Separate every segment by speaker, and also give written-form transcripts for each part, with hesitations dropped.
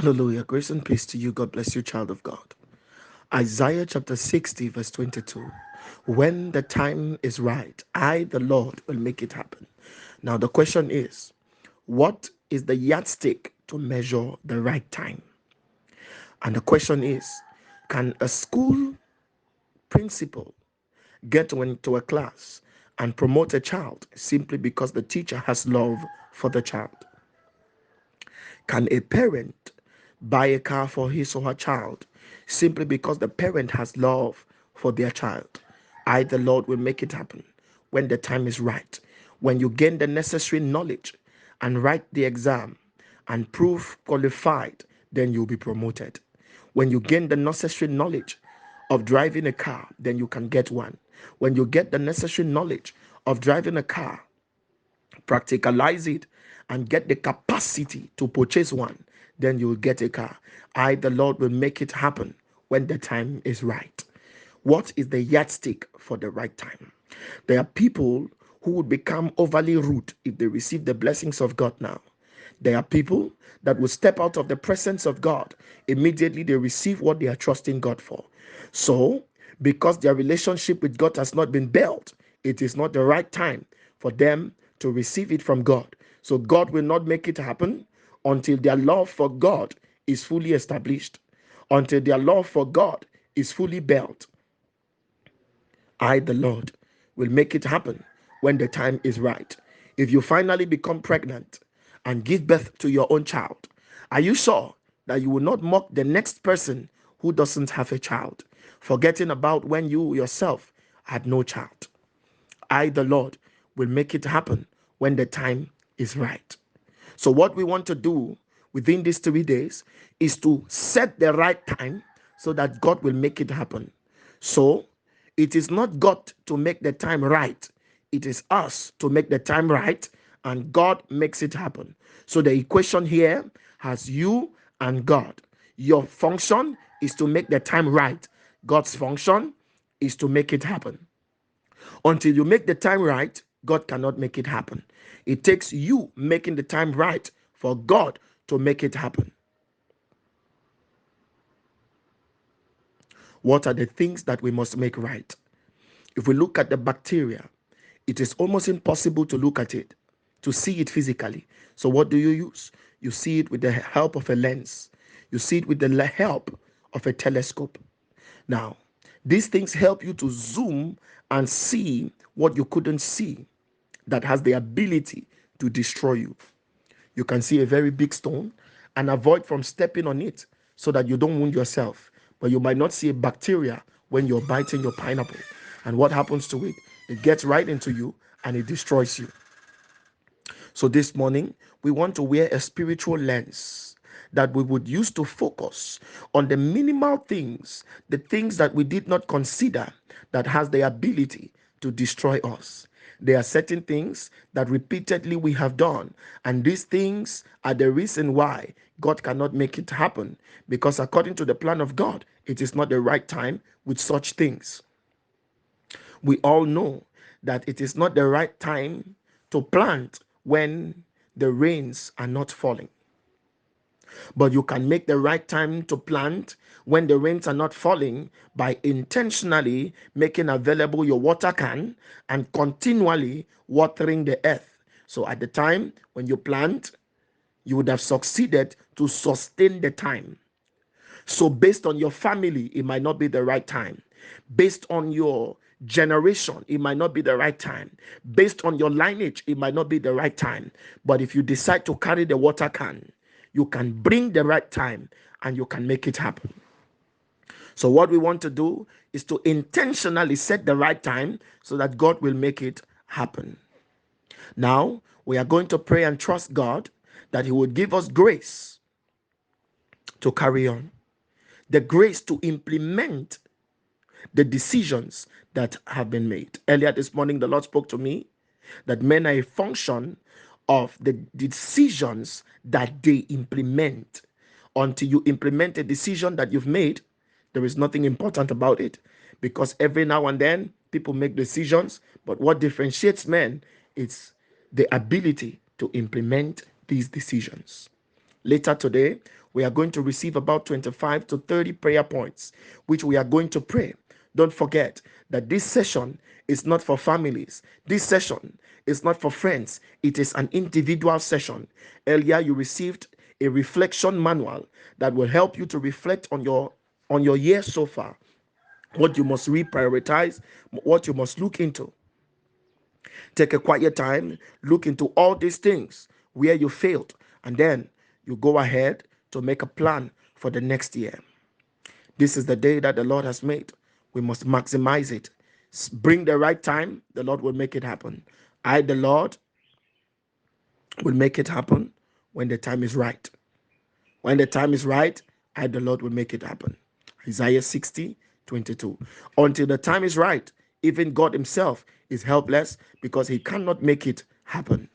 Speaker 1: Hallelujah. Grace and peace to you. God bless you, child of God. Isaiah chapter 60, verse 22. When the time is right, I, the Lord, will make it happen. Now, the question is, what is the yardstick to measure the right time? And the question is, can a school principal get into a class and promote a child simply because the teacher has love for the child? Can a parent buy a car for his or her child simply because the parent has love for their child? I, the Lord, will make it happen when the time is right. When you gain the necessary knowledge and write the exam and prove qualified, then you'll be promoted. When you gain the necessary knowledge of driving a car, then you can get one. When you get the necessary knowledge of driving a car, practicalize it, and get the capacity to purchase one, then you'll get a car. I, the Lord, will make it happen when the time is right. What is the yardstick for the right time? There are people who would become overly rude if they receive the blessings of God now. There are people that will step out of the presence of God immediately they receive what they are trusting God for. So, because their relationship with God has not been built, it is not the right time for them to receive it from God. So, God will not make it happen until their love for God is fully established, until their love for God is fully built. I, the Lord, will make it happen when the time is right. If you finally become pregnant and give birth to your own child, are you sure that you will not mock the next person who doesn't have a child, forgetting about when you yourself had no child? I, the Lord, will make it happen when the time is right. So, what we want to do within these 3 days is to set the right time so that God will make it happen. So, it is not God to make the time right, it is us to make the time right, and God makes it happen. So, the equation here has you and God. Your function is to make the time right, God's function is to make it happen. Until you make the time right, God cannot make it happen. It takes you making the time right for God to make it happen. What are the things that we must make right? If we look at the bacteria, it is almost impossible to look at it, to see it physically. So, what do you use? You see it with the help of a lens, you see it with the help of a telescope. Now, these things help you to zoom and see what you couldn't see, that has the ability to destroy you. You can see a very big stone and avoid from stepping on it so that you don't wound yourself. But you might not see a bacteria when you're biting your pineapple. And what happens to it? It gets right into you and it destroys you. So this morning, we want to wear a spiritual lens that we would use to focus on the minimal things, the things that we did not consider that has the ability to destroy us. There are certain things that repeatedly we have done, and these things are the reason why God cannot make it happen, because according to the plan of God, it is not the right time with such things. We all know that it is not the right time to plant when the rains are not falling. But you can make the right time to plant when the rains are not falling by intentionally making available your water can and continually watering the earth. So at the time when you plant, you would have succeeded to sustain the time. So, based on your family, it might not be the right time. Based on your generation, it might not be the right time. Based on your lineage, it might not be the right time. But if you decide to carry the water can, you can bring the right time and you can make it happen. So, what we want to do is to intentionally set the right time so that God will make it happen. Now, we are going to pray and trust God that He would give us grace to carry on, the grace to implement the decisions that have been made. Earlier this morning, the Lord spoke to me that men are a function of the decisions that they implement. Until you implement a decision that you've made, there is nothing important about it, because every now and then people make decisions, but what differentiates men is the ability to implement these decisions. Later today, we are going to receive about 25 to 30 prayer points, which we are going to pray. Don't forget that this session is not for families. This session is not for friends. It is an individual session. Earlier, you received a reflection manual that will help you to reflect on your year so far, what you must reprioritize, what you must look into. Take a quiet time, look into all these things where you failed, and then you go ahead to make a plan for the next year. This is the day that the Lord has made. We must maximize it. Bring the right time, the Lord will make it happen. I, the Lord, will make it happen when the time is right. When the time is right, I, the Lord, will make it happen. Isaiah 60:22. Until the time is right, even God Himself is helpless because He cannot make it happen.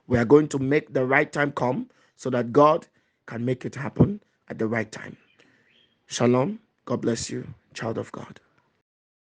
Speaker 1: We are going to make the right time come so that God can make it happen at the right time. Shalom. God bless you, child of God.